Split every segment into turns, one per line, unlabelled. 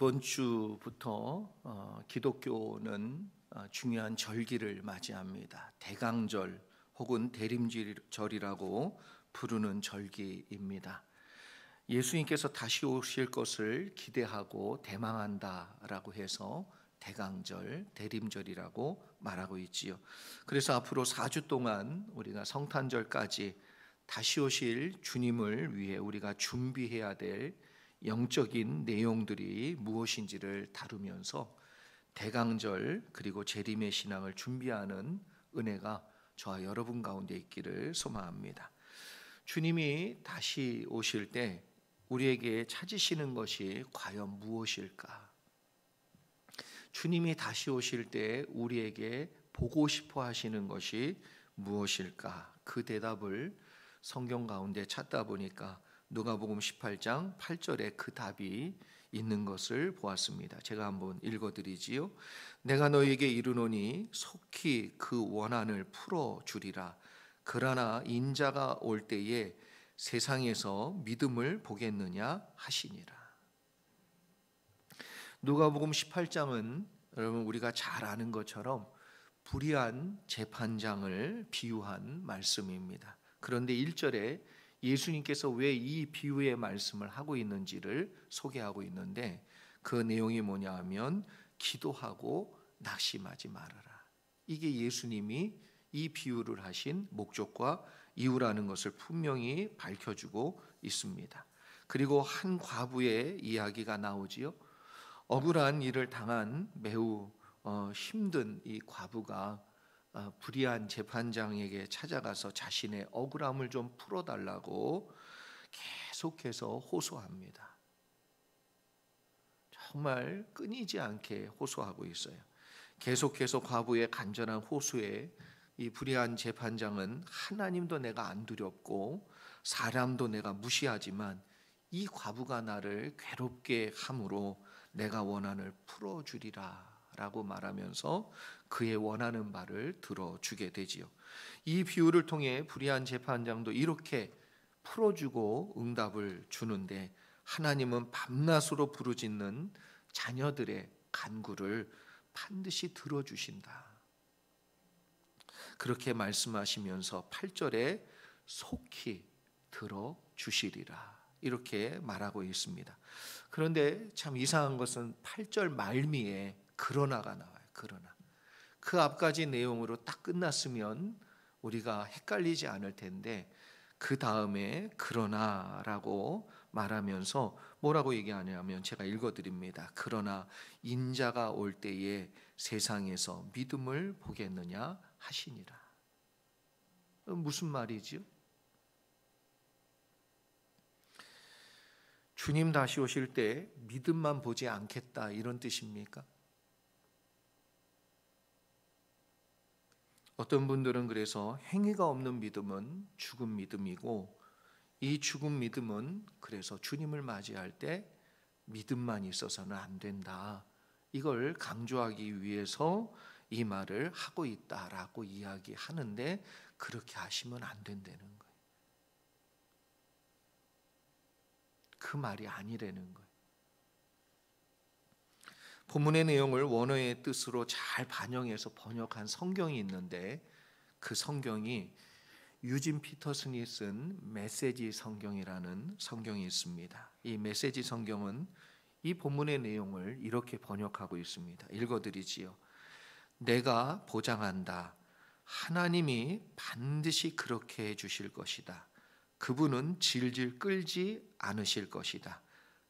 이번 주부터 기독교는 중요한 절기를 맞이합니다. 대강절 혹은 대림절이라고 부르는 절기입니다. 예수님께서 다시 오실 것을 기대하고 대망한다라고 해서 대강절, 대림절이라고 말하고 있지요. 그래서 앞으로 4주 동안 우리가 성탄절까지 다시 오실 주님을 위해 우리가 준비해야 될 영적인 내용들이 무엇인지를 다루면서 대강절 그리고 재림의 신앙을 준비하는 은혜가 저와 여러분 가운데 있기를 소망합니다. 주님이 다시 오실 때 우리에게 찾으시는 것이 과연 무엇일까? 주님이 다시 오실 때 우리에게 보고 싶어 하시는 것이 무엇일까? 그 대답을 성경 가운데 찾다 보니까 누가복음 18장 8절에 그 답이 있는 것을 보았습니다. 제가 한번 읽어드리지요. 내가 너희에게 이르노니 속히 그 원한을 풀어주리라. 그러나 인자가 올 때에 세상에서 믿음을 보겠느냐 하시니라. 누가복음 18장은 여러분 우리가 잘 아는 것처럼 불의한 재판장을 비유한 말씀입니다. 그런데 1절에 예수님께서 왜 이 비유의 말씀을 하고 있는지를 소개하고 있는데 그 내용이 뭐냐 하면 기도하고 낙심하지 말아라. 이게 예수님이 이 비유를 하신 목적과 이유라는 것을 분명히 밝혀주고 있습니다. 그리고 한 과부의 이야기가 나오지요. 억울한 일을 당한 매우 힘든 이 과부가 불의한 재판장에게 찾아가서 자신의 억울함을 좀 풀어달라고 계속해서 호소합니다. 정말 끊이지 않게 호소하고 있어요. 계속해서 과부의 간절한 호소에 이 불의한 재판장은 하나님도 내가 안 두렵고 사람도 내가 무시하지만 이 과부가 나를 괴롭게 함으로 내가 원한을 풀어주리라 라고 말하면서 그의 원하는 바를 들어주게 되지요. 이 비유를 통해 불의한 재판장도 이렇게 풀어주고 응답을 주는데 하나님은 밤낮으로 부르짖는 자녀들의 간구를 반드시 들어주신다. 그렇게 말씀하시면서 8절에 속히 들어주시리라 이렇게 말하고 있습니다. 그런데 참 이상한 것은 8절 말미에 그러나가 나와요. 그러나 그 앞까지 내용으로 딱 끝났으면 우리가 헷갈리지 않을 텐데 그 다음에 그러나라고 말하면서 뭐라고 얘기하냐면 제가 읽어드립니다. 그러나 인자가 올 때에 세상에서 믿음을 보겠느냐 하시니라. 무슨 말이지요? 주님 다시 오실 때 믿음만 보지 않겠다 이런 뜻입니까? 어떤 분들은 그래서 행위가 없는 믿음은 죽은 믿음이고 이 죽은 믿음은 그래서 주님을 맞이할 때 믿음만 있어서는 안 된다. 이걸 강조하기 위해서 이 말을 하고 있다라고 이야기하는데 그렇게 하시면 안 된다는 거예요. 그 말이 아니라는 거예요. 본문의 내용을 원어의 뜻으로 잘 반영해서 번역한 성경이 있는데 그 성경이 유진 피터슨이 쓴 메시지 성경이라는 성경이 있습니다. 이 메시지 성경은 이 본문의 내용을 이렇게 번역하고 있습니다. 읽어드리지요. 내가 보장한다. 하나님이 반드시 그렇게 해주실 것이다. 그분은 질질 끌지 않으실 것이다.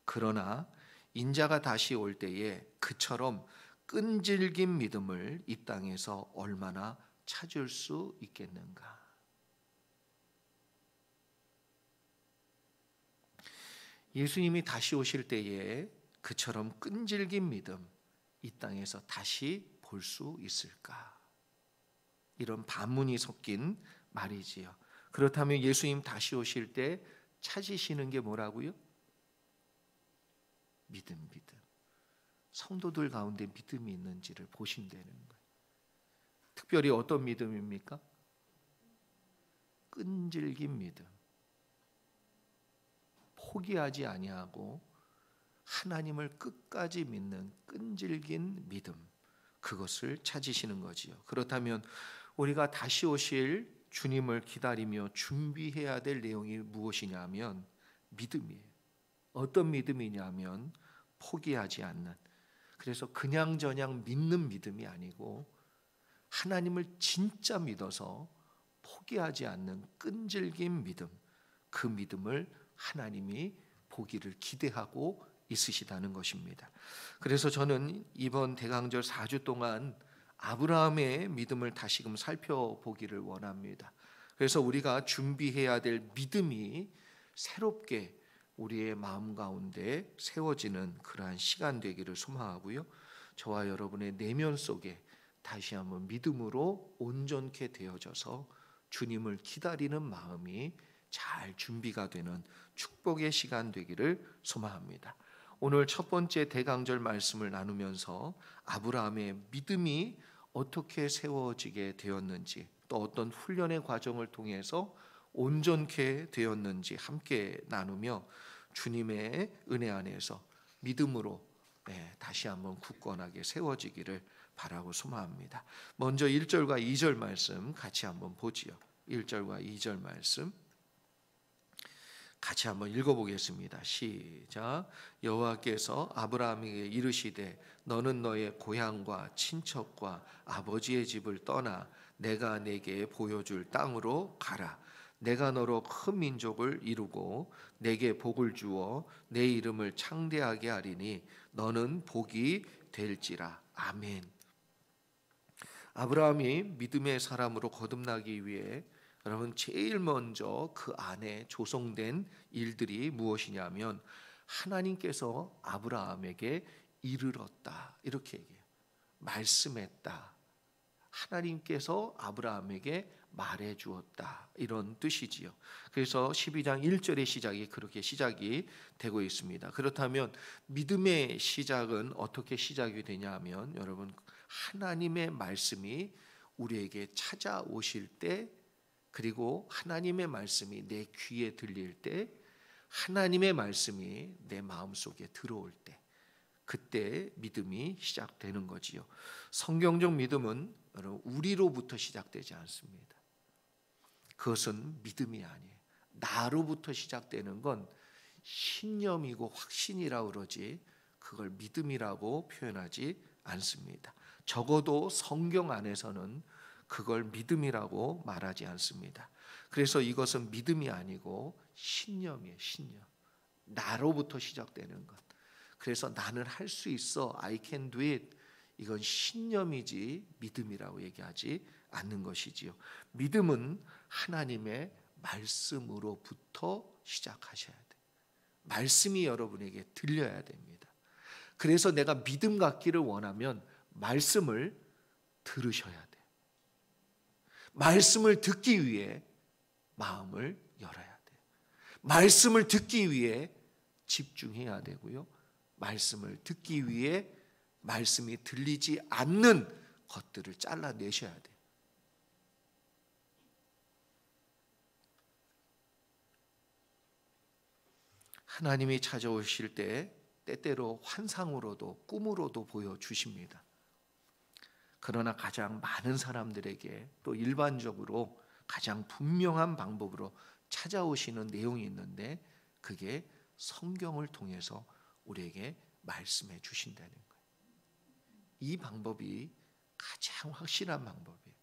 그러나 인자가 다시 올 때에 그처럼 끈질긴 믿음을 이 땅에서 얼마나 찾을 수 있겠는가. 예수님이 다시 오실 때에 그처럼 끈질긴 믿음 이 땅에서 다시 볼 수 있을까? 이런 반문이 섞인 말이지요. 그렇다면 예수님 다시 오실 때 찾으시는 게 뭐라고요? 믿음. 성도들 가운데 믿음이 있는지를 보신다는 거예요. 특별히 어떤 믿음입니까? 끈질긴 믿음. 포기하지 아니하고 하나님을 끝까지 믿는 끈질긴 믿음, 그것을 찾으시는 거지요. 그렇다면 우리가 다시 오실 주님을 기다리며 준비해야 될 내용이 무엇이냐면 믿음이에요. 어떤 믿음이냐면 포기하지 않는, 그래서 그냥저냥 믿는 믿음이 아니고 하나님을 진짜 믿어서 포기하지 않는 끈질긴 믿음, 그 믿음을 하나님이 보기를 기대하고 있으시다는 것입니다. 그래서 저는 이번 대강절 4주 동안 아브라함의 믿음을 다시금 살펴보기를 원합니다. 그래서 우리가 준비해야 될 믿음이 새롭게 우리의 마음 가운데 세워지는 그러한 시간 되기를 소망하고요. 저와 여러분의 내면 속에 다시 한번 믿음으로 온전케 되어져서 주님을 기다리는 마음이 잘 준비가 되는 축복의 시간 되기를 소망합니다. 오늘 첫 번째 대강절 말씀을 나누면서 아브라함의 믿음이 어떻게 세워지게 되었는지, 또 어떤 훈련의 과정을 통해서 온전케 되었는지 함께 나누며 주님의 은혜 안에서 믿음으로 다시 한번 굳건하게 세워지기를 바라고 소망합니다. 먼저 1절과 2절 말씀 같이 한번 보지요. 1절과 2절 말씀 같이 한번 읽어보겠습니다. 시작. 여호와께서 아브라함에게 이르시되 너는 너의 고향과 친척과 아버지의 집을 떠나 내가 내게 보여줄 땅으로 가라. 내가 너로 큰 민족을 이루고 내게 복을 주어 내 이름을 창대하게 하리니 너는 복이 될지라. 아멘. 아브라함이 믿음의 사람으로 거듭나기 위해 여러분 제일 먼저 그 안에 조성된 일들이 무엇이냐면 하나님께서 아브라함에게 이르렀다, 이렇게 얘기해요. 말씀했다. 하나님께서 아브라함에게 말해 주었다, 이런 뜻이지요. 그래서 12장 1절의 시작이 그렇게 시작이 되고 있습니다. 그렇다면 믿음의 시작은 어떻게 시작이 되냐 하면 여러분 하나님의 말씀이 우리에게 찾아오실 때, 그리고 하나님의 말씀이 내 귀에 들릴 때, 하나님의 말씀이 내 마음속에 들어올 때, 그때 믿음이 시작되는 거지요. 성경적 믿음은 여러분 우리로부터 시작되지 않습니다. 그것은 믿음이 아니에요. 나로부터 시작되는 건 신념이고 확신이라고 그러지 그걸 믿음이라고 표현하지 않습니다. 적어도 성경 안에서는 그걸 믿음이라고 말하지 않습니다. 그래서 이것은 믿음이 아니고 신념이에요. 신념. 나로부터 시작되는 것. 그래서 나는 할 수 있어, I can do it, 이건 신념이지 믿음이라고 얘기하지 않는 것이지요. 믿음은 하나님의 말씀으로부터 시작하셔야 돼요. 말씀이 여러분에게 들려야 됩니다. 그래서 내가 믿음 갖기를 원하면 말씀을 들으셔야 돼요. 말씀을 듣기 위해 마음을 열어야 돼요. 말씀을 듣기 위해 집중해야 되고요. 말씀을 듣기 위해 말씀이 들리지 않는 것들을 잘라내셔야 돼요. 하나님이 찾아오실 때 때때로 환상으로도 꿈으로도 보여주십니다. 그러나 가장 많은 사람들에게 또 일반적으로 가장 분명한 방법으로 찾아오시는 내용이 있는데 그게 성경을 통해서 우리에게 말씀해 주신다는 거예요. 이 방법이 가장 확실한 방법이에요.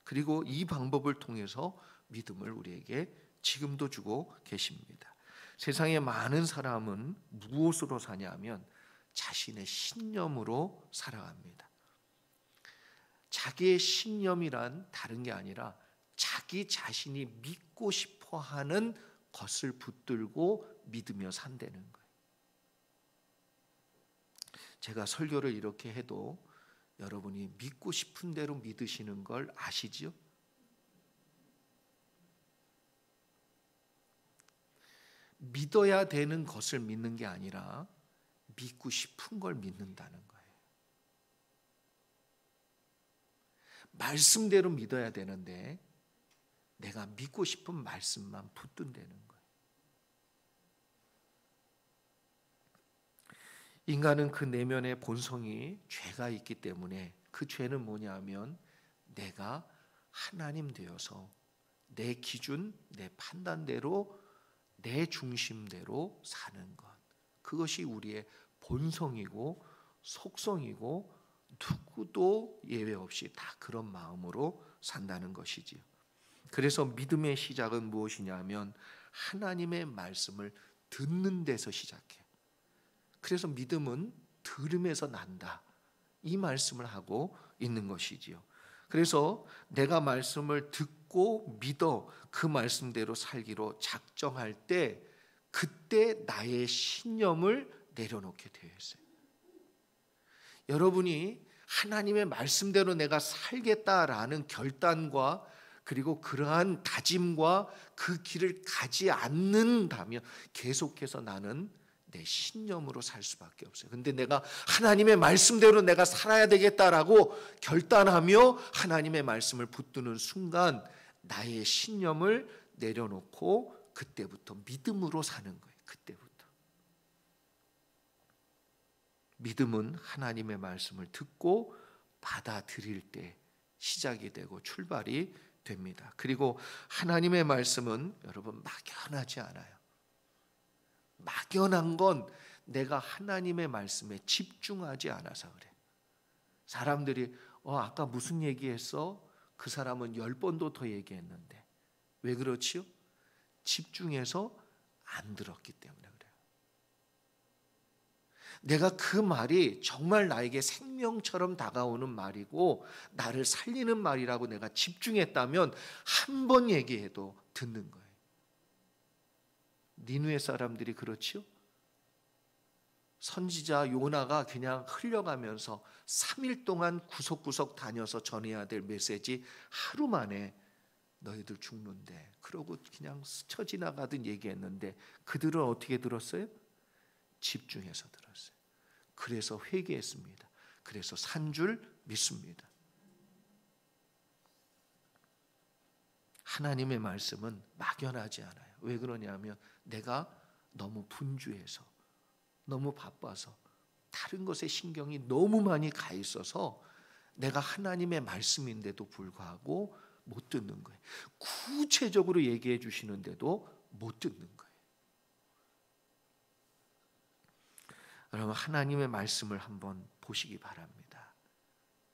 그리고 이 방법을 통해서 믿음을 우리에게 지금도 주고 계십니다. 세상에 많은 사람은 무엇으로 사냐면 자신의 신념으로 살아갑니다. 자기의 신념이란 다른 게 아니라 자기 자신이 믿고 싶어 하는 것을 붙들고 믿으며 산다는 거예요. 제가 설교를 이렇게 해도 여러분이 믿고 싶은 대로 믿으시는 걸 아시죠? 믿어야 되는 것을 믿는 게 아니라 믿고 싶은 걸 믿는다는 거예요. 말씀대로 믿어야 되는데 내가 믿고 싶은 말씀만 붙든다는 거예요. 인간은 그 내면의 본성이 죄가 있기 때문에 그 죄는 뭐냐 하면 내가 하나님 되어서 내 기준, 내 판단대로, 내 중심대로 사는 것. 그것이 우리의 본성이고 속성이고 누구도 예외 없이 다 그런 마음으로 산다는 것이지요. 그래서 믿음의 시작은 무엇이냐면 하나님의 말씀을 듣는 데서 시작해요. 그래서 믿음은 들음에서 난다. 이 말씀을 하고 있는 것이지요. 그래서 내가 말씀을 듣고 믿어 그 말씀대로 살기로 작정할 때 그때 나의 신념을 내려놓게 되어 있어요. 여러분이 하나님의 말씀대로 내가 살겠다라는 결단과 그리고 그러한 다짐과 그 길을 가지 않는다면 계속해서 나는 내 신념으로 살 수밖에 없어요. 근데 내가 하나님의 말씀대로 내가 살아야 되겠다라고 결단하며 하나님의 말씀을 붙드는 순간 나의 신념을 내려놓고 그때부터 믿음으로 사는 거예요. 그때부터. 믿음은 하나님의 말씀을 듣고 받아들일 때 시작이 되고 출발이 됩니다. 그리고 하나님의 말씀은 여러분 막연하지 않아요. 막연한 건 내가 하나님의 말씀에 집중하지 않아서 그래. 사람들이 아까 무슨 얘기했어? 그 사람은 10번도 더 얘기했는데 왜 그렇지요? 집중해서 안 들었기 때문에 그래요. 내가 그 말이 정말 나에게 생명처럼 다가오는 말이고 나를 살리는 말이라고 내가 집중했다면 한 번 얘기해도 듣는 거예요. 니느웨 사람들이 그렇지요? 선지자 요나가 그냥 흘려가면서 3일 동안 구석구석 다녀서 전해야 될 메시지 하루 만에 너희들 죽는데 그러고 그냥 스쳐 지나가듯 얘기했는데 그들은 어떻게 들었어요? 집중해서 들었어요. 그래서 회개했습니다. 그래서 산 줄 믿습니다. 하나님의 말씀은 막연하지 않아요. 왜 그러냐면 내가 너무 분주해서 너무 바빠서 다른 것에 신경이 너무 많이 가 있어서 내가 하나님의 말씀인데도 불구하고 못 듣는 거예요. 구체적으로 얘기해 주시는데도 못 듣는 거예요. 여러분 하나님의 말씀을 한번 보시기 바랍니다.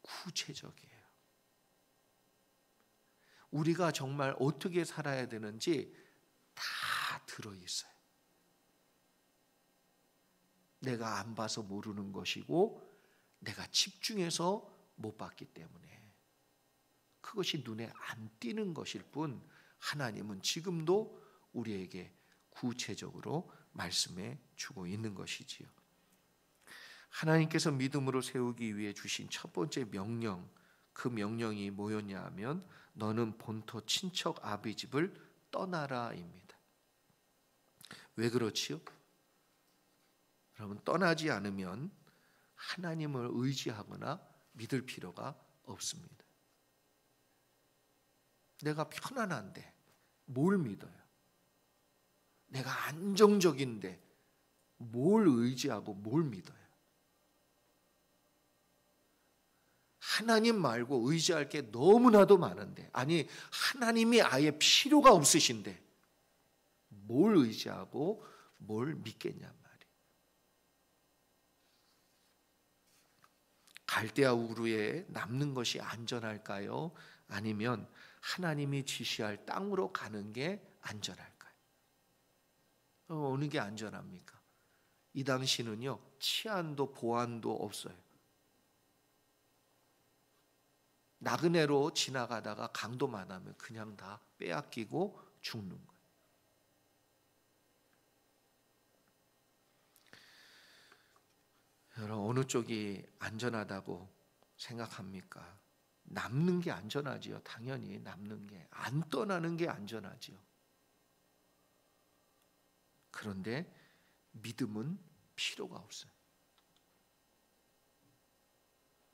구체적이에요. 우리가 정말 어떻게 살아야 되는지 다 들어있어요. 내가 안 봐서 모르는 것이고 내가 집중해서 못 봤기 때문에 그것이 눈에 안 띄는 것일 뿐 하나님은 지금도 우리에게 구체적으로 말씀해 주고 있는 것이지요. 하나님께서 믿음으로 세우기 위해 주신 첫 번째 명령, 그 명령이 뭐였냐 하면 너는 본토 친척 아비 집을 떠나라입니다. 왜 그렇지요? 여러분 떠나지 않으면 하나님을 의지하거나 믿을 필요가 없습니다. 내가 편안한데 뭘 믿어요? 내가 안정적인데 뭘 의지하고 뭘 믿어요? 하나님 말고 의지할 게 너무나도 많은데 아니 하나님이 아예 필요가 없으신데 뭘 의지하고 뭘 믿겠냔 말이에요. 갈대아 우르에 남는 것이 안전할까요? 아니면 하나님이 지시할 땅으로 가는 게 안전할까요? 어느 게 안전합니까? 이 당시는요 치안도 보안도 없어요. 나그네로 지나가다가 강도만 하면 그냥 다 빼앗기고 죽는 거예요. 여러분 어느 쪽이 안전하다고 생각합니까? 남는 게 안전하지요. 당연히 남는 게 안 떠나는 게 안전하지요. 그런데 믿음은 필요가 없어요.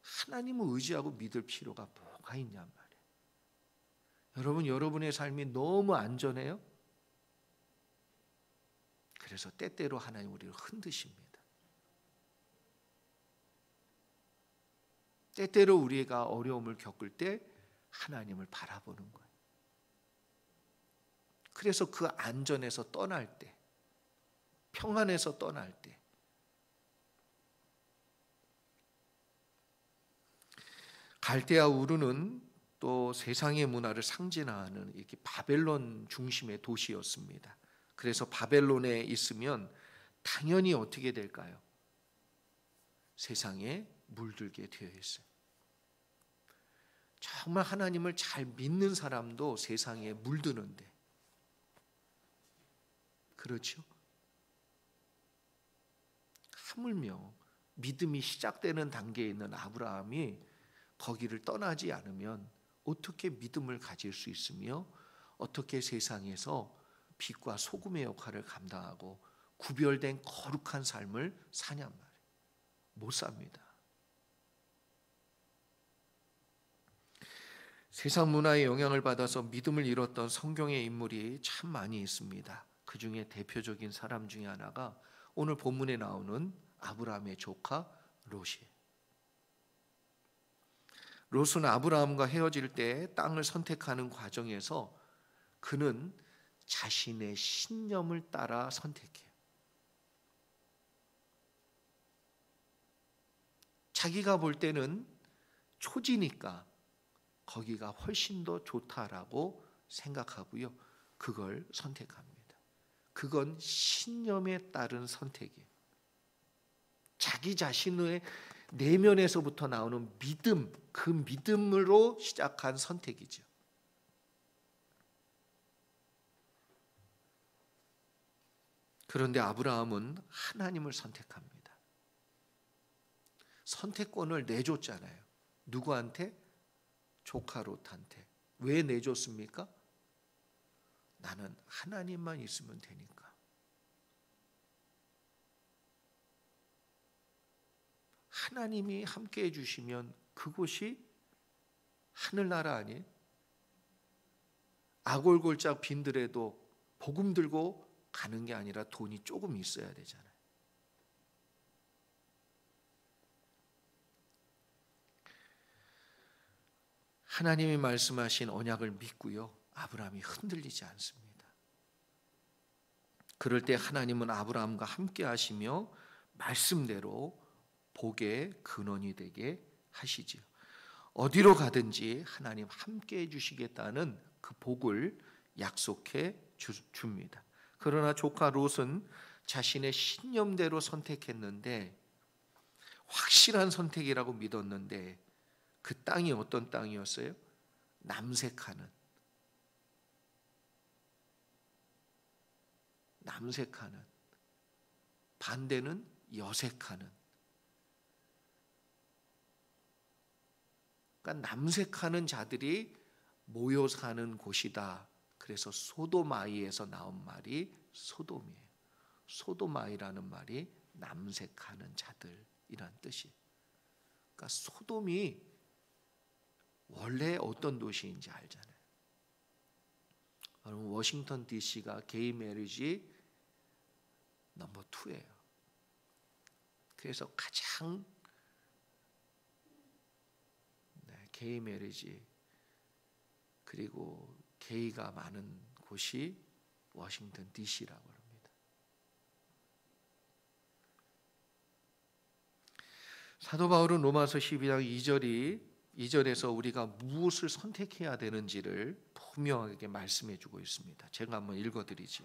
하나님을 의지하고 믿을 필요가 뭐가 있냔 말이에요. 여러분 여러분의 삶이 너무 안전해요. 그래서 때때로 하나님 우리를 흔드십니다. 때때로 우리가 어려움을 겪을 때 하나님을 바라보는 거예요. 그래서 그 안전에서 떠날 때, 평안에서 떠날 때, 갈대아 우르는 또 세상의 문화를 상징하는 이렇게 바벨론 중심의 도시였습니다. 그래서 바벨론에 있으면 당연히 어떻게 될까요? 세상에 물들게 되어 있어요. 정말 하나님을 잘 믿는 사람도 세상에 물드는데, 그렇죠? 하물며 믿음이 시작되는 단계에 있는 아브라함이 거기를 떠나지 않으면 어떻게 믿음을 가질 수 있으며 어떻게 세상에서 빛과 소금의 역할을 감당하고 구별된 거룩한 삶을 사냔 말이에요. 못 삽니다. 세상 문화의 영향을 받아서 믿음을 잃었던 성경의 인물이 참 많이 있습니다. 그 중에 대표적인 사람 중에 하나가 오늘 본문에 나오는 아브라함의 조카 롯이에요. 롯은 아브라함과 헤어질 때 땅을 선택하는 과정에서 그는 자신의 신념을 따라 선택해요. 자기가 볼 때는 초지니까 거기가 훨씬 더 좋다라고 생각하고요. 그걸 선택합니다. 그건 신념에 따른 선택이에요. 자기 자신의 내면에서부터 나오는 믿음, 그 믿음으로 시작한 선택이죠. 그런데 아브라함은 하나님을 선택합니다. 선택권을 내줬잖아요. 누구한테? 조카 롯한테. 왜 내줬습니까? 나는 하나님만 있으면 되니까. 하나님이 함께 해주시면 그곳이 하늘나라 아니에요? 아골골짝 빈들에도 복음 들고 가는 게 아니라 돈이 조금 있어야 되잖아요. 하나님이 말씀하신 언약을 믿고요. 아브라함이 흔들리지 않습니다. 그럴 때 하나님은 아브라함과 함께 하시며 말씀대로 복의 근원이 되게 하시지요. 어디로 가든지 하나님 함께 해주시겠다는 그 복을 약속해 줍니다. 그러나 조카 롯은 자신의 신념대로 선택했는데, 확실한 선택이라고 믿었는데 그 땅이 어떤 땅이었어요? 남색하는 반대는 여색하는, 그러니까 남색하는 자들이 모여 사는 곳이다. 그래서 소도마이에서 나온 말이 소돔이에요. 소도마이라는 말이 남색하는 자들이란 뜻이에요. 그러니까 소돔이 원래 어떤 도시인지 알잖아요. 여러분, 워싱턴 DC가 게이 메리지 넘버 2예요. 그래서 가장 게이 메리지 그리고 게이가 많은 곳이 워싱턴 DC라고 합니다. 사도 바울은 로마서 12장 2절에서 우리가 무엇을 선택해야 되는지를 분명하게 말씀해 주고 있습니다. 제가 한번 읽어드리죠.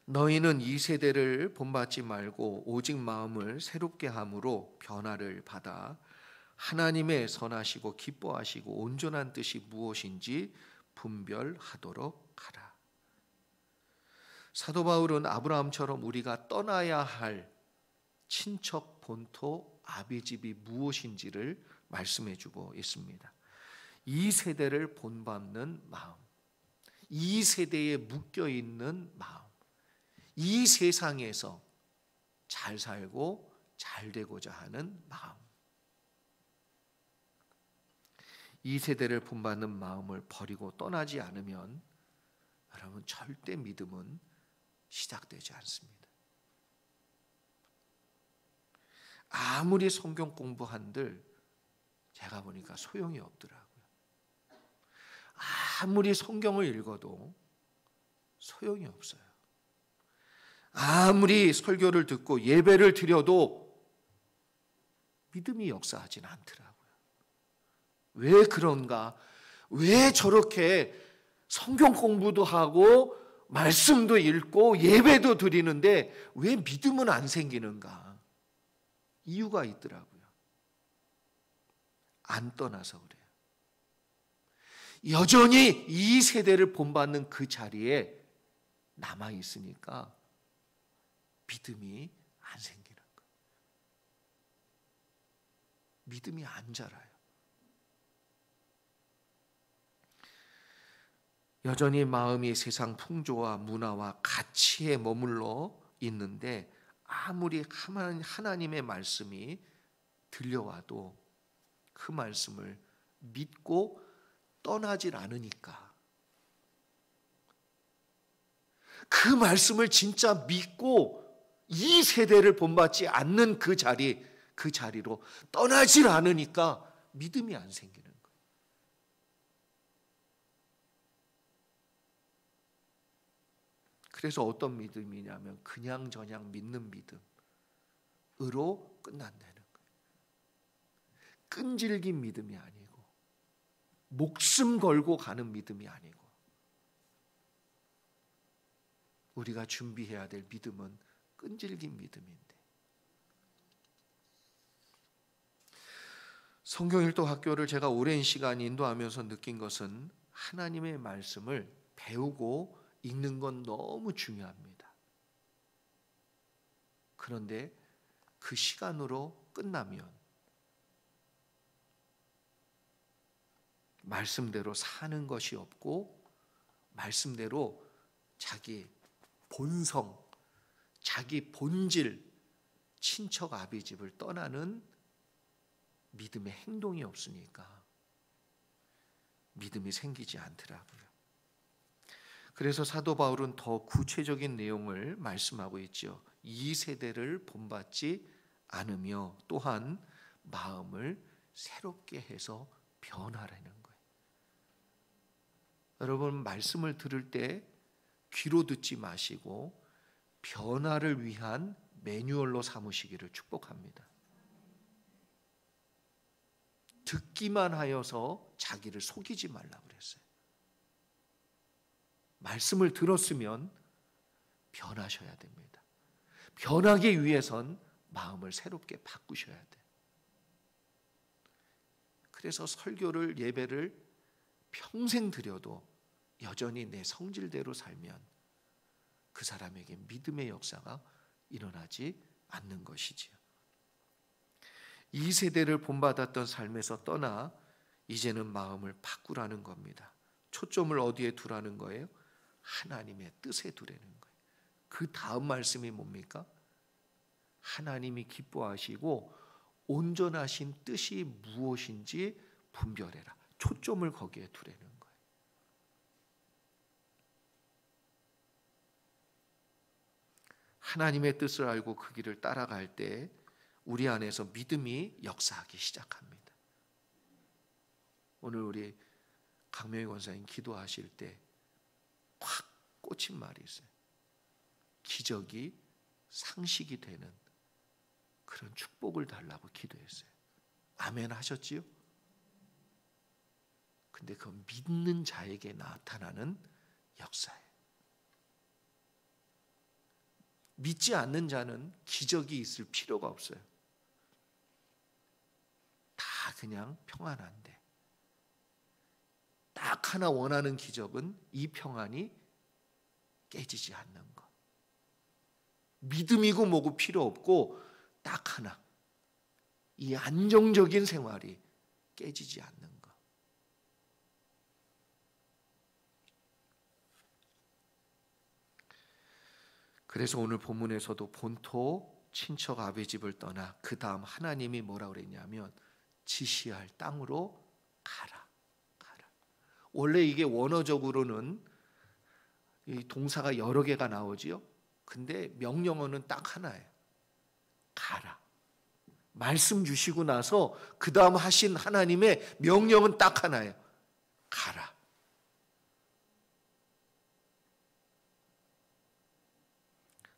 너희는 이 세대를 본받지 말고 오직 마음을 새롭게 함으로 변화를 받아 하나님의 선하시고 기뻐하시고 온전한 뜻이 무엇인지 분별하도록 하라. 사도 바울은 아브라함처럼 우리가 떠나야 할 친척 본토 아비집이 무엇인지를 말씀해 주고 있습니다. 이 세대를 본받는 마음, 이 세대에 묶여 있는 마음, 이 세상에서 잘 살고 잘 되고자 하는 마음, 이 세대를 본받는 마음을 버리고 떠나지 않으면 여러분 절대 믿음은 시작되지 않습니다. 아무리 성경 공부한들 제가 보니까 소용이 없더라고요. 아무리 성경을 읽어도 소용이 없어요. 아무리 설교를 듣고 예배를 드려도 믿음이 역사하진 않더라고요. 왜 그런가? 왜 저렇게 성경 공부도 하고 말씀도 읽고 예배도 드리는데 왜 믿음은 안 생기는가? 이유가 있더라고요. 안 떠나서 그래요. 여전히 이 세대를 본받는 그 자리에 남아 있으니까 믿음이 안 생기는 거예요. 믿음이 안 자라요. 여전히 마음이 세상 풍조와 문화와 가치에 머물러 있는데 아무리 하나님의 말씀이 들려와도 그 말씀을 믿고 떠나질 않으니까, 그 말씀을 진짜 믿고 이 세대를 본받지 않는 그 자리로 떠나질 않으니까 믿음이 안 생기는 거예요. 그래서 어떤 믿음이냐면 그냥저냥 믿는 믿음으로 끝난다는 거예요. 끈질긴 믿음이 아니고 목숨 걸고 가는 믿음이 아니고, 우리가 준비해야 될 믿음은 끈질긴 믿음인데, 성경 일도 학교를 제가 오랜 시간 인도하면서 느낀 것은 하나님의 말씀을 배우고 읽는 건 너무 중요합니다. 그런데 그 시간으로 끝나면 말씀대로 사는 것이 없고, 말씀대로 자기 본성, 자기 본질, 친척 아비집을 떠나는 믿음의 행동이 없으니까 믿음이 생기지 않더라고요. 그래서 사도 바울은 더 구체적인 내용을 말씀하고 있죠. 이 세대를 본받지 않으며 또한 마음을 새롭게 해서 변화라는 거예요. 여러분, 말씀을 들을 때 귀로 듣지 마시고 변화를 위한 매뉴얼로 삼으시기를 축복합니다. 듣기만 하여서 자기를 속이지 말라고 그랬어요. 말씀을 들었으면 변하셔야 됩니다. 변하기 위해선 마음을 새롭게 바꾸셔야 돼요. 그래서 설교를, 예배를 평생 드려도 여전히 내 성질대로 살면 그 사람에게 믿음의 역사가 일어나지 않는 것이지요. 이 세대를 본받았던 삶에서 떠나 이제는 마음을 바꾸라는 겁니다. 초점을 어디에 두라는 거예요? 하나님의 뜻에 두라는 거예요. 그 다음 말씀이 뭡니까? 하나님이 기뻐하시고 온전하신 뜻이 무엇인지 분별해라. 초점을 거기에 두라는 거예요. 하나님의 뜻을 알고 그 길을 따라갈 때 우리 안에서 믿음이 역사하기 시작합니다. 오늘 우리 강명희 권사님 기도하실 때 확 꽂힌 말이 있어요. 기적이 상식이 되는 그런 축복을 달라고 기도했어요. 아멘 하셨지요? 근데 그 믿는 자에게 나타나는 역사예요. 믿지 않는 자는 기적이 있을 필요가 없어요. 다 그냥 평안한데, 딱 하나 원하는 기적은 이 평안이 깨지지 않는 것. 믿음이고 뭐고 필요 없고 딱 하나, 이 안정적인 생활이 깨지지 않는 것. 그래서 오늘 본문에서도 본토 친척 아비집을 떠나 그 다음 하나님이 뭐라 그랬냐면 지시할 땅으로 가라. 원래 이게 원어적으로는 이 동사가 여러 개가 나오지요. 근데 명령어는 딱 하나예요. 가라. 말씀 주시고 나서 그 다음 하신 하나님의 명령은 딱 하나예요. 가라.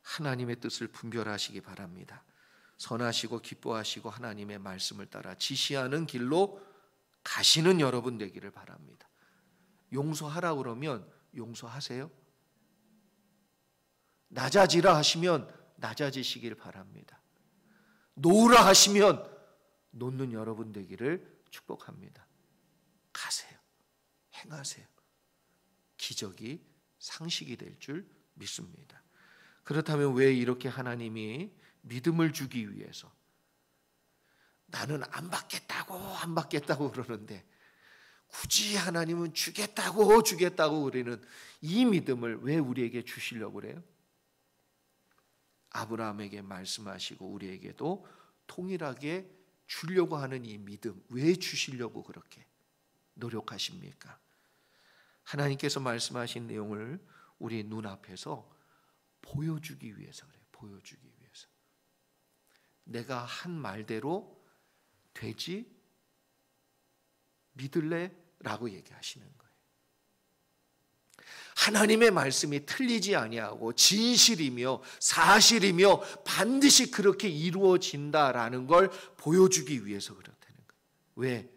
하나님의 뜻을 분별하시기 바랍니다. 선하시고 기뻐하시고 하나님의 말씀을 따라 지시하는 길로 가시는 여러분 되기를 바랍니다. 용서하라 그러면 용서하세요. 낮아지라 하시면 낮아지시길 바랍니다. 놓으라 하시면 놓는 여러분 되기를 축복합니다. 가세요. 행하세요. 기적이 상식이 될 줄 믿습니다. 그렇다면 왜 이렇게 하나님이 믿음을 주기 위해서 나는 안 받겠다고 그러는데 굳이 하나님은 주겠다고 그러는 이 믿음을 왜 우리에게 주시려고 그래요? 아브라함에게 말씀하시고 우리에게도 동일하게 주려고 하는 이 믿음, 왜 주시려고 그렇게 노력하십니까? 하나님께서 말씀하신 내용을 우리 눈앞에서 보여주기 위해서 그래요. 보여주기 위해서. 내가 한 말대로 되지? 믿을래? 라고 얘기하시는 거예요. 하나님의 말씀이 틀리지 아니하고 진실이며 사실이며 반드시 그렇게 이루어진다라는 걸 보여주기 위해서 그렇다는 거예요. 왜?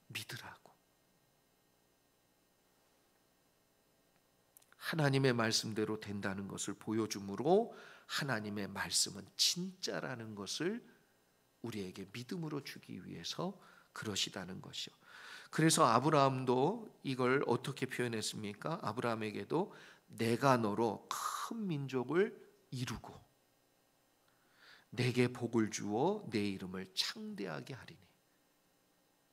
믿으라고. 하나님의 말씀대로 된다는 것을 보여주므로 하나님의 말씀은 진짜라는 것을 우리에게 믿음으로 주기 위해서 그러시다는 것이요. 그래서 아브라함도 이걸 어떻게 표현했습니까? 아브라함에게도 내가 너로 큰 민족을 이루고 내게 복을 주어 내 이름을 창대하게 하리니.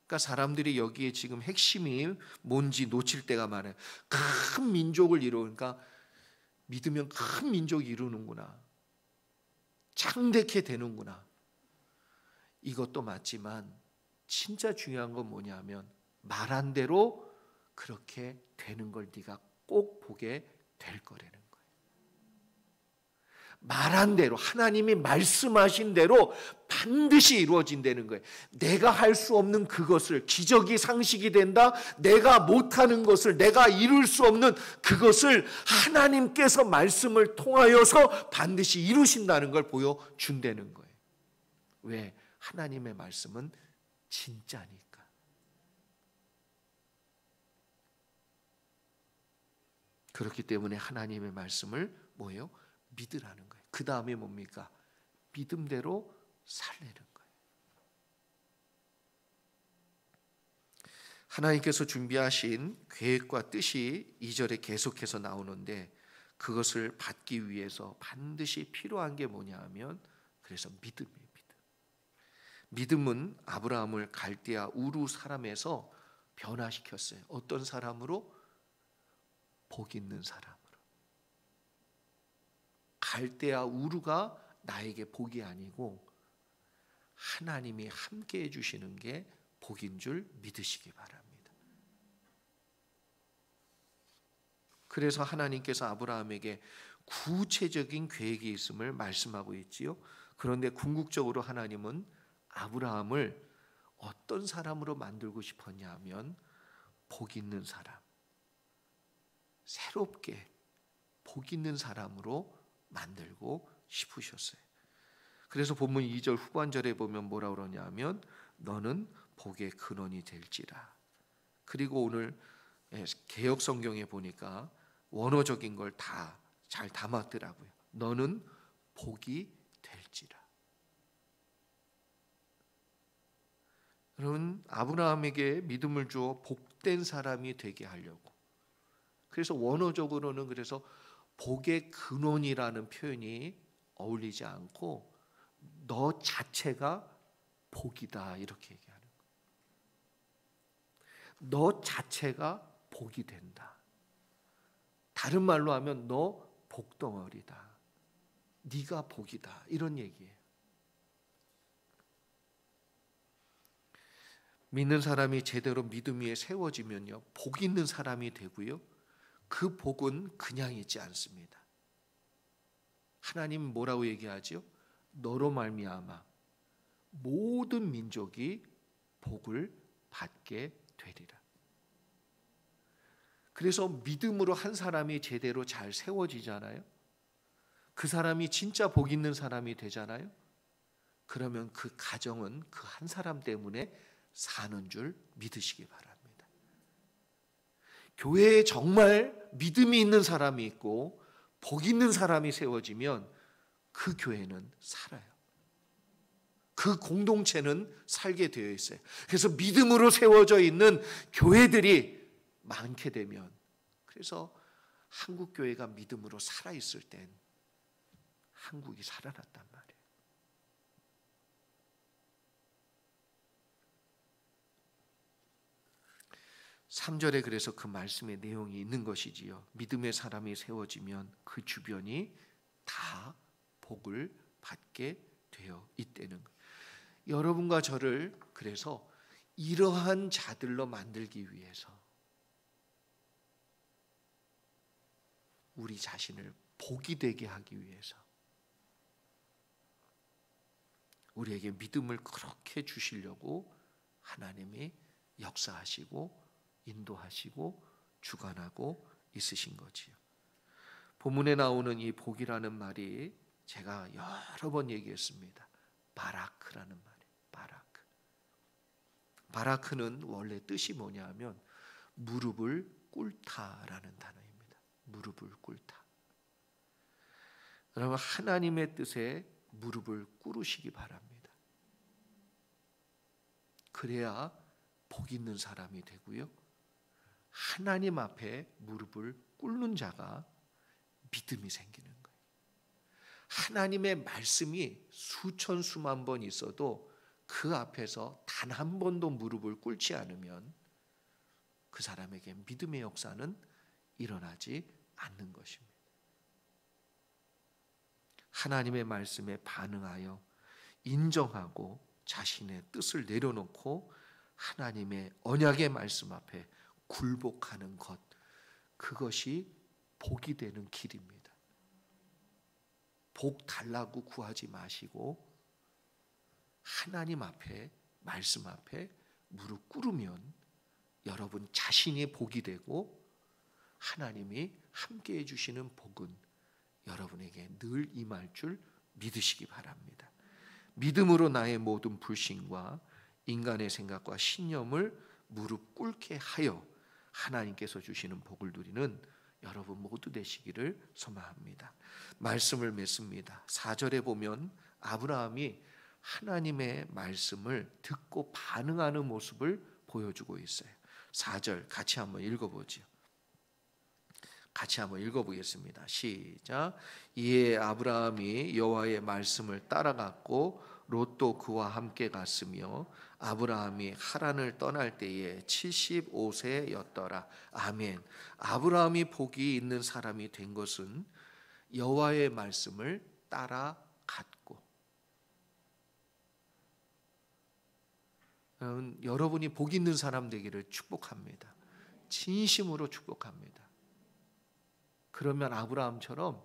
그러니까 사람들이 여기에 지금 핵심이 뭔지 놓칠 때가 많아요. 큰 민족을 이루니까 믿으면 큰 민족이 이루는구나. 창대케 되는구나. 이것도 맞지만 진짜 중요한 건 뭐냐면 말한 대로 그렇게 되는 걸 네가 꼭 보게 될 거라는 거예요. 말한 대로 하나님이 말씀하신 대로 반드시 이루어진다는 거예요. 내가 할 수 없는 그것을 기적이 상식이 된다. 내가 못하는 것을 내가 이룰 수 없는 그것을 하나님께서 말씀을 통하여서 반드시 이루신다는 걸 보여준다는 거예요. 왜? 하나님의 말씀은 진짜니까. 그렇기 때문에 하나님의 말씀을 뭐예요? 믿으라는 거예요. 그 다음에 뭡니까? 믿음대로 살려는 거예요. 하나님께서 준비하신 계획과 뜻이 2절에 계속해서 나오는데 그것을 받기 위해서 반드시 필요한 게 뭐냐 하면 그래서 믿음이에요. 믿음은 아브라함을 갈대아 우르 사람에서 변화시켰어요. 어떤 사람으로? 복 있는 사람으로. 갈대아 우르가 나에게 복이 아니고 하나님이 함께 해주시는 게 복인 줄 믿으시기 바랍니다. 그래서 하나님께서 아브라함에게 구체적인 계획이 있음을 말씀하고 있지요. 그런데 궁극적으로 하나님은 아브라함을 어떤 사람으로 만들고 싶었냐 하면 복 있는 사람, 새롭게 복 있는 사람으로 만들고 싶으셨어요. 그래서 본문 2절 후반절에 보면 뭐라 그러냐 하면 너는 복의 근원이 될지라. 그리고 오늘 개역 성경에 보니까 원어적인 걸 다 잘 담았더라고요. 너는 복이 될지라. 여러분, 아브라함에게 믿음을 주어 복된 사람이 되게 하려고. 그래서 원어적으로는 그래서 복의 근원이라는 표현이 어울리지 않고 너 자체가 복이다 이렇게 얘기하는 거예요. 너 자체가 복이 된다. 다른 말로 하면 너 복덩어리다. 네가 복이다 이런 얘기예요. 믿는 사람이 제대로 믿음 위에 세워지면요 복 있는 사람이 되고요. 그 복은 그냥 있지 않습니다. 하나님 뭐라고 얘기하죠? 너로 말미암아 모든 민족이 복을 받게 되리라. 그래서 믿음으로 한 사람이 제대로 잘 세워지잖아요. 그 사람이 진짜 복 있는 사람이 되잖아요. 그러면 그 가정은 그 한 사람 때문에 사는 줄 믿으시기 바랍니다. 교회에 정말 믿음이 있는 사람이 있고 복 있는 사람이 세워지면 그 교회는 살아요. 그 공동체는 살게 되어 있어요. 그래서 믿음으로 세워져 있는 교회들이 많게 되면, 그래서 한국 교회가 믿음으로 살아있을 땐 한국이 살아났단 말이에요. 3절에 그래서 그 말씀의 내용이 있는 것이지요. 믿음의 사람이 세워지면 그 주변이 다 복을 받게 되어 있다는 거예요. 여러분과 저를 그래서 이러한 자들로 만들기 위해서 우리 자신을 복이 되게 하기 위해서 우리에게 믿음을 그렇게 주시려고 하나님이 역사하시고 인도하시고 주관하고 있으신 거지요. 본문에 나오는 이 복이라는 말이 제가 여러 번 얘기했습니다. 바라크라는 말이에요. 바라크. 바라크는 원래 뜻이 뭐냐 하면 무릎을 꿇다라는 단어입니다. 무릎을 꿇다. 여러분, 하나님의 뜻에 무릎을 꿇으시기 바랍니다. 그래야 복 있는 사람이 되고요. 하나님 앞에 무릎을 꿇는 자가 믿음이 생기는 거예요. 하나님의 말씀이 수천 수만 번 있어도 그 앞에서 단 한 번도 무릎을 꿇지 않으면 그 사람에게 믿음의 역사는 일어나지 않는 것입니다. 하나님의 말씀에 반응하여 인정하고 자신의 뜻을 내려놓고 하나님의 언약의 말씀 앞에 굴복하는 것, 그것이 복이 되는 길입니다. 복 달라고 구하지 마시고 하나님 앞에, 말씀 앞에 무릎 꿇으면 여러분 자신이 복이 되고 하나님이 함께해 주시는 복은 여러분에게 늘 임할 줄 믿으시기 바랍니다. 믿음으로 나의 모든 불신과 인간의 생각과 신념을 무릎 꿇게 하여 하나님께서 주시는 복을 누리는 여러분 모두 되시기를 소망합니다. 말씀을 맺습니다. 4절에 보면 아브라함이 하나님의 말씀을 듣고 반응하는 모습을 보여주고 있어요. 4절 같이 한번 읽어보죠. 같이 한번 읽어보겠습니다. 시작. 이에 아브라함이 여호와의 말씀을 따라갔고 롯도 그와 함께 갔으며 아브라함이 하란을 떠날 때에 75세였더라. 아멘. 아브라함이 복이 있는 사람이 된 것은 여호와의 말씀을 따라갔고, 여러분이 복 있는 사람 되기를 축복합니다. 진심으로 축복합니다. 그러면 아브라함처럼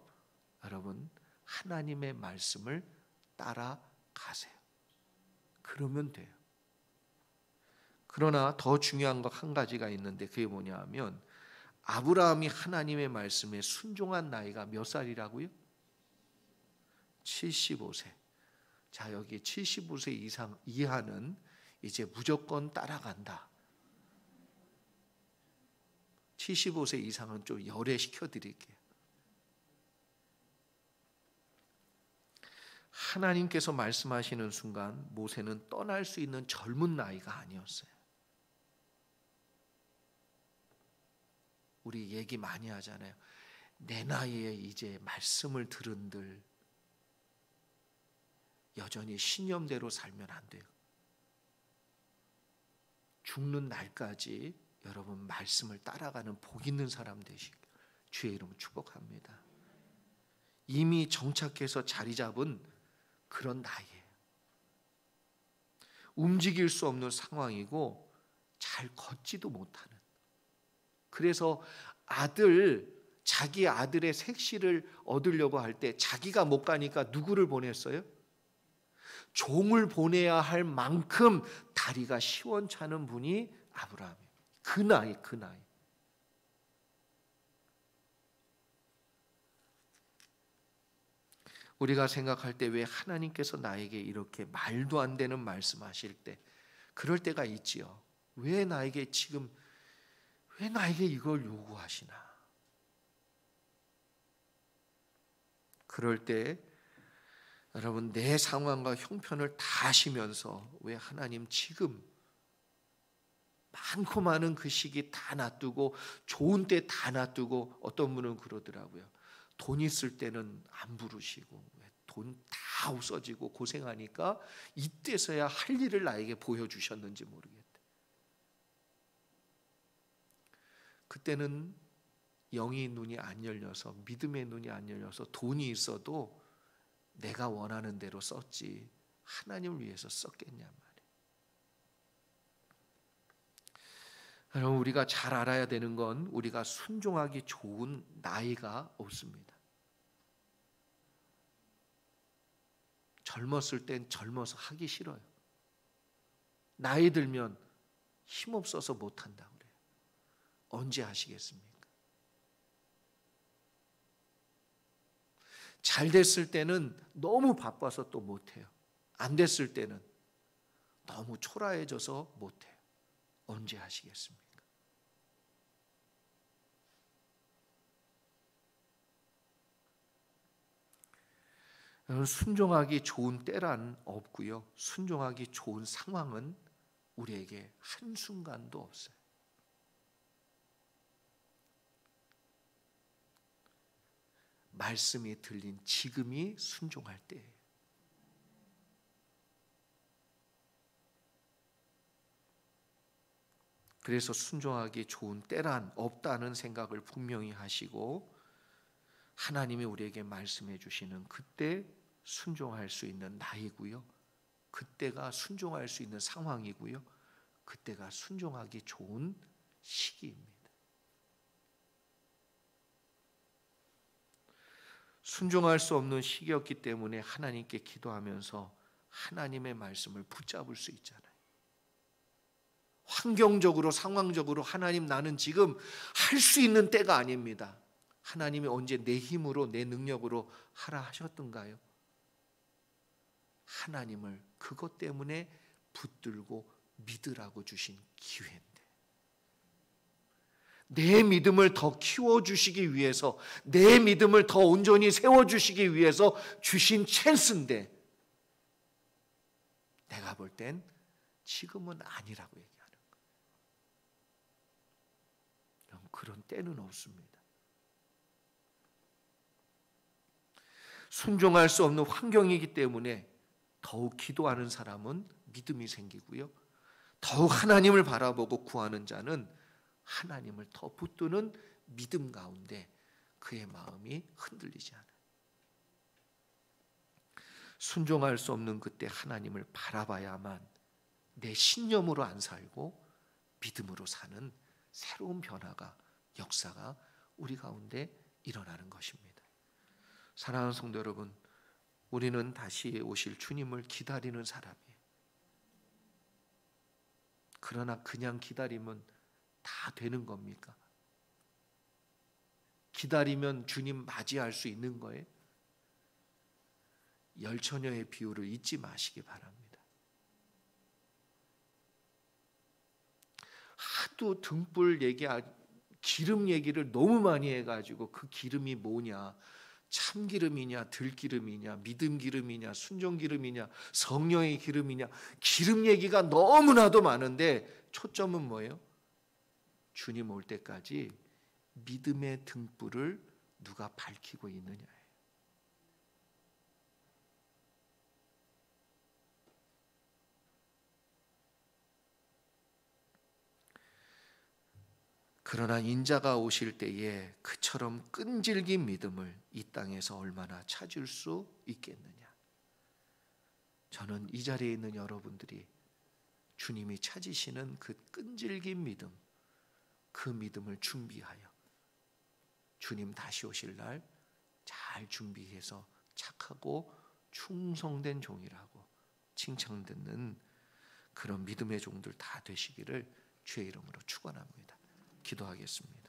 여러분 하나님의 말씀을 따라가세요. 그러면 돼요. 그러나 더 중요한 것 한 가지가 있는데 그게 뭐냐 하면 아브라함이 하나님의 말씀에 순종한 나이가 몇 살이라고요? 75세. 자, 여기 75세 이하는 이제 무조건 따라간다. 75세 이상은 좀 열애시켜 드릴게요. 하나님께서 말씀하시는 순간 모세는 떠날 수 있는 젊은 나이가 아니었어요. 우리 얘기 많이 하잖아요. 내 나이에 이제 말씀을 들은들 여전히 신념대로 살면 안 돼요. 죽는 날까지 여러분 말씀을 따라가는 복 있는 사람 되시길 주의 이름으로 축복합니다. 이미 정착해서 자리 잡은 그런 나이에요. 움직일 수 없는 상황이고 잘 걷지도 못하는. 그래서 자기 아들의 색시를 얻으려고 할 때 자기가 못 가니까 누구를 보냈어요? 종을 보내야 할 만큼 다리가 시원찮은 분이 아브라함이에요. 그 나이. 우리가 생각할 때 왜 하나님께서 나에게 이렇게 말도 안 되는 말씀하실 때 그럴 때가 있지요. 왜 나에게 이걸 요구하시나? 그럴 때 여러분, 내 상황과 형편을 다 아시면서 왜 하나님 지금 많고 많은 그 시기 다 놔두고 좋은 때 다 놔두고, 어떤 분은 그러더라고요. 돈 있을 때는 안 부르시고 돈 다 없어지고 고생하니까 이때서야 할 일을 나에게 보여주셨는지 모르겠대. 그때는 영의 눈이 안 열려서, 믿음의 눈이 안 열려서 돈이 있어도 내가 원하는 대로 썼지 하나님을 위해서 썼겠냐 말이에요. 여러분, 우리가 잘 알아야 되는 건 우리가 순종하기 좋은 나이가 없습니다. 젊었을 땐 젊어서 하기 싫어요. 나이 들면 힘없어서 못한다고 그래요. 언제 하시겠습니까? 잘 됐을 때는 너무 바빠서 또 못해요. 안 됐을 때는 너무 초라해져서 못해요. 언제 하시겠습니까? 순종하기 좋은 때란 없고요. 순종하기 좋은 상황은 우리에게 한순간도 없어요. 말씀이 들린 지금이 순종할 때예요. 그래서 순종하기 좋은 때란 없다는 생각을 분명히 하시고, 하나님이 우리에게 말씀해 주시는 그때 순종할 수 있는 나이고요. 그때가 순종할 수 있는 상황이고요. 그때가 순종하기 좋은 시기입니다. 순종할 수 없는 시기였기 때문에 하나님께 기도하면서 하나님의 말씀을 붙잡을 수 있잖아요. 환경적으로, 상황적으로 하나님, 나는 지금 할 수 있는 때가 아닙니다. 하나님이 언제 내 힘으로, 내 능력으로 하라 하셨던가요? 하나님을 그것 때문에 붙들고 믿으라고 주신 기회인데, 내 믿음을 더 키워주시기 위해서, 내 믿음을 더 온전히 세워주시기 위해서 주신 찬스인데, 내가 볼 땐 지금은 아니라고 얘기하는 거예요. 그런 때는 없습니다. 순종할 수 없는 환경이기 때문에 더욱 기도하는 사람은 믿음이 생기고요. 더욱 하나님을 바라보고 구하는 자는 하나님을 더 붙드는 믿음 가운데 그의 마음이 흔들리지 않아요. 순종할 수 없는 그때 하나님을 바라봐야만 내 신념으로 안 살고 믿음으로 사는 새로운 변화가, 역사가 우리 가운데 일어나는 것입니다. 사랑하는 성도 여러분, 우리는 다시 오실 주님을 기다리는 사람이에요. 그러나 그냥 기다리면 다 되는 겁니까? 기다리면 주님 맞이할 수 있는 거예요? 열처녀의 비유를 잊지 마시기 바랍니다. 하도 등불 기름 얘기를 너무 많이 해가지고 그 기름이 뭐냐, 참기름이냐, 들기름이냐, 믿음 기름이냐, 순종 기름이냐, 성령의 기름이냐, 기름 얘기가 너무나도 많은데 초점은 뭐예요? 주님 올 때까지 믿음의 등불을 누가 밝히고 있느냐예요. 그러나 인자가 오실 때에 그처럼 끈질긴 믿음을 이 땅에서 얼마나 찾을 수 있겠느냐. 저는 이 자리에 있는 여러분들이 주님이 찾으시는 그 끈질긴 믿음, 그 믿음을 준비하여 주님 다시 오실 날 잘 준비해서 착하고 충성된 종이라고 칭찬 듣는 그런 믿음의 종들 다 되시기를 주의 이름으로 축원합니다. 기도하겠습니다.